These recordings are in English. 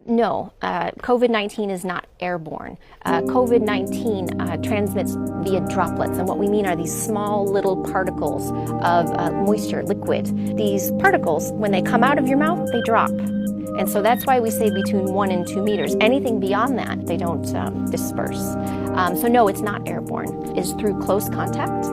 No, COVID-19 is not airborne. COVID-19 transmits via droplets, and what we mean are these small little particles of moisture, liquid. These particles, when they come out of your mouth, they drop. And so that's why we say between 1 and 2 meters. Anything beyond that, they don't disperse. So no, it's not airborne. It's through close contact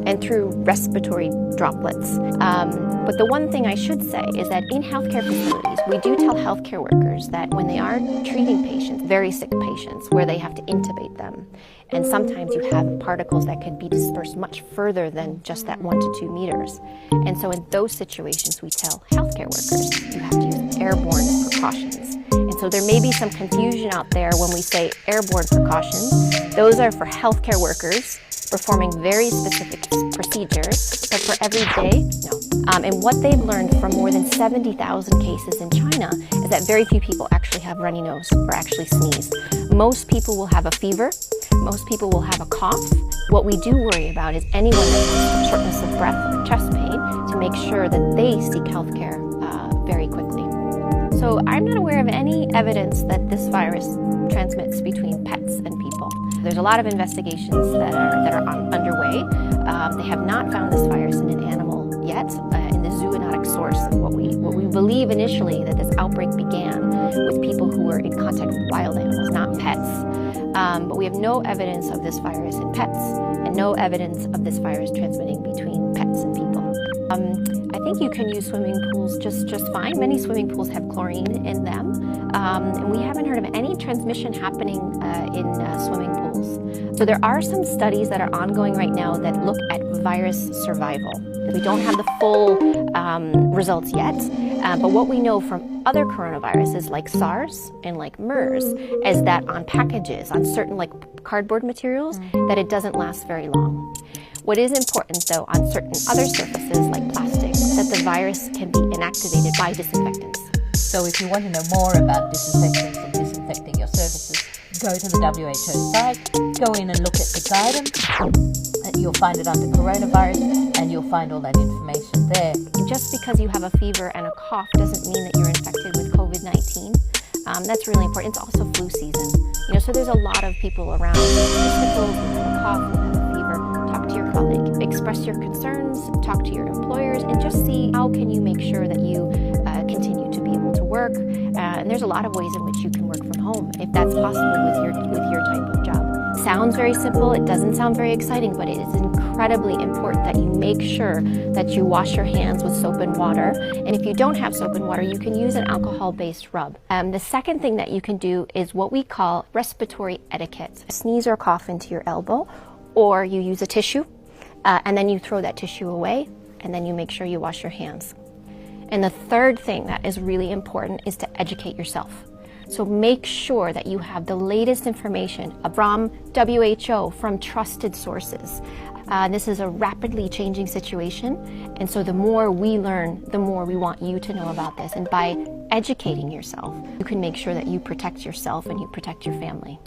and through respiratory droplets. But the one thing I should say is that in healthcare facilities, we do tell healthcare workers that when they are treating patients, very sick patients, where they have to intubate them, and sometimes you have particles that could be dispersed much further than just that 1 to 2 meters. And so in those situations, we tell healthcare workers, you have to use airborne precautions. And so there may be some confusion out there when we say airborne precautions. Those are for healthcare workers performing very specific procedures, but for every day, no. And what they've learned from more than 70,000 cases in China is that very few people actually have runny nose or actually sneeze. Most people will have a fever. Most people will have a cough. What we do worry about is anyone that has shortness of breath or chest pain to make sure that they seek health care very quickly. So I'm not aware of any evidence that this virus transmits between pets and people. There's a lot of investigations that are underway. They have not found this virus in an animal yet, in the zoonotic source of what we believe initially that this outbreak began with people who were in contact with wild animals, not pets. But we have no evidence of this virus in pets and no evidence of this virus transmitting between pets and people. I think you can use swimming pools just fine. Many swimming pools have chlorine in them, and we haven't heard of any transmission happening in swimming pools. So there are some studies that are ongoing right now that look at virus survival. We don't have the full results yet, but what we know from other coronaviruses like SARS and like MERS is that on packages, on certain like cardboard materials, that it doesn't last very long. What is important, though, on certain other surfaces like plastic, that the virus can be inactivated by disinfectants. So if you want to know more about disinfectants and disinfecting your surfaces, go to the WHO site, go in and look at the guidance. You'll find it under coronavirus, and you'll find all that information there. Just because you have a fever and a cough doesn't mean that you're infected with COVID-19. That's really important. It's also flu season. So there's a lot of people around who have a cough, who have a fever. Talk to your colleague, express your concerns, talk to your employers, and just see how can you make sure that you continue to be able to work. And there's a lot of ways in which you can work from home, if that's possible with your type of job. Sounds very simple, it doesn't sound very exciting, but it is incredibly important that you make sure that you wash your hands with soap and water. And if you don't have soap and water, you can use an alcohol-based rub. The second thing that you can do is what we call respiratory etiquette. Sneeze or cough into your elbow, or you use a tissue, and then you throw that tissue away, and then you make sure you wash your hands. And the third thing that is really important is to educate yourself. So make sure that you have the latest information from WHO, from trusted sources. This is a rapidly changing situation, and so the more we learn, the more we want you to know about this. And by educating yourself, you can make sure that you protect yourself and you protect your family.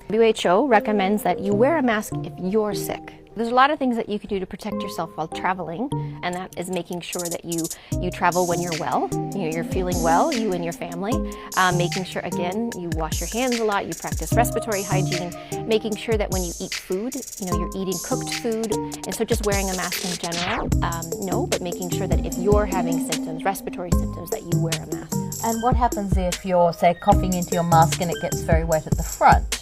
WHO recommends that you wear a mask if you're sick. There's a lot of things that you can do to protect yourself while traveling, and that is making sure that you travel when you're well, you're feeling well, you and your family, making sure, again, you wash your hands a lot, you practice respiratory hygiene, making sure that when you eat food, you're eating cooked food, and so just wearing a mask in general, no, but making sure that if you're having symptoms, respiratory symptoms, that you wear a mask. And what happens if you're, say, coughing into your mask and it gets very wet at the front?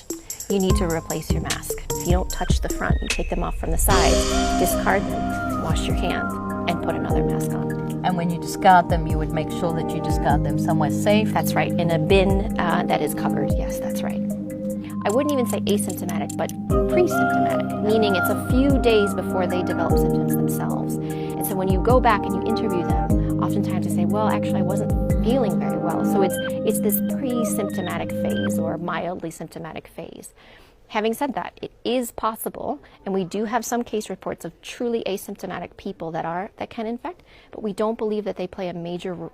You need to replace your mask. If you don't touch the front, you take them off from the sides, discard them, wash your hands, and put another mask on. And when you discard them, you would make sure that you discard them somewhere safe? That's right, in a bin that is covered. Yes, that's right. I wouldn't even say asymptomatic, but pre-symptomatic, meaning it's a few days before they develop symptoms themselves. And so when you go back and you interview them, oftentimes they say, well, actually I wasn't feeling very well. So it's this pre-symptomatic phase or mildly symptomatic phase. Having said that, it is possible, and we do have some case reports of truly asymptomatic people that can infect, but we don't believe that they play a major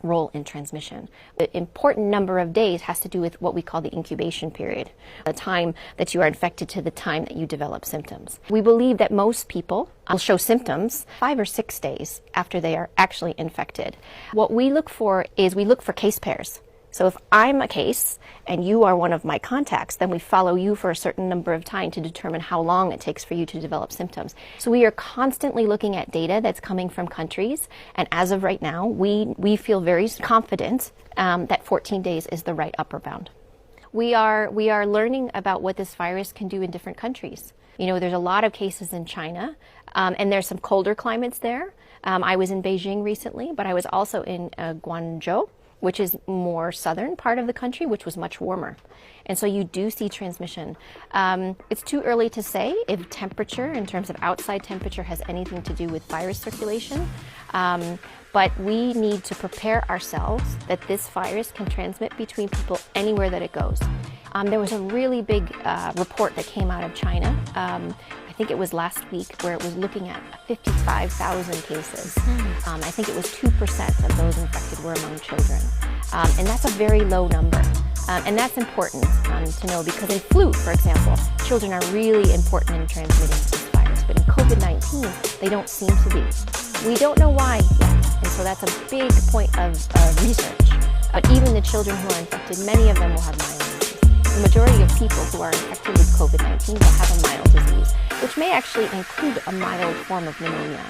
role in transmission. The important number of days has to do with what we call the incubation period, the time that you are infected to the time that you develop symptoms. We believe that most people will show symptoms 5 or 6 days after they are actually infected. What we look for is we look for case pairs. So if I'm a case and you are one of my contacts, then we follow you for a certain number of time to determine how long it takes for you to develop symptoms. So we are constantly looking at data that's coming from countries, and as of right now, we feel very confident that 14 days is the right upper bound. We are learning about what this virus can do in different countries. You know, there's a lot of cases in China, and there's some colder climates there. I was in Beijing recently, but I was also in Guangzhou, which is more southern part of the country, which was much warmer. And so you do see transmission. It's too early to say if temperature, in terms of outside temperature, has anything to do with virus circulation. But we need to prepare ourselves that this virus can transmit between people anywhere that it goes. There was a really big report that came out of China. I think it was last week, where it was looking at 55,000 cases. I think it was 2% of those infected were among children. And that's a very low number. And that's important to know, because in flu, for example, children are really important in transmitting this virus. But in COVID-19, they don't seem to be. We don't know why yet. And so that's a big point of research. But even the children who are infected, many of them will have mild disease. The majority of people who are infected with COVID-19 will have a mild disease, which may actually include a mild form of pneumonia.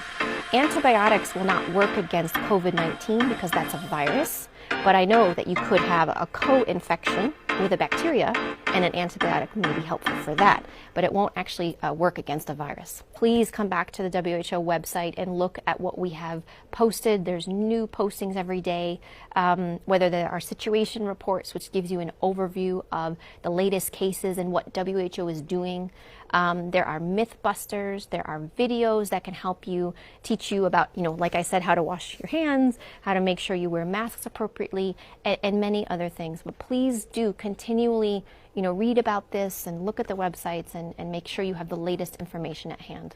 Antibiotics will not work against COVID-19 because that's a virus, but I know that you could have a co-infection with a bacteria, and an antibiotic may be helpful for that, but it won't actually work against a virus. Please come back to the WHO website and look at what we have posted. There's new postings every day, whether there are situation reports, which gives you an overview of the latest cases and what WHO is doing. There are myth busters, there are videos that can help you, teach you about, like I said, how to wash your hands, how to make sure you wear masks appropriately, and many other things. But please do continually, read about this and look at the websites and make sure you have the latest information at hand.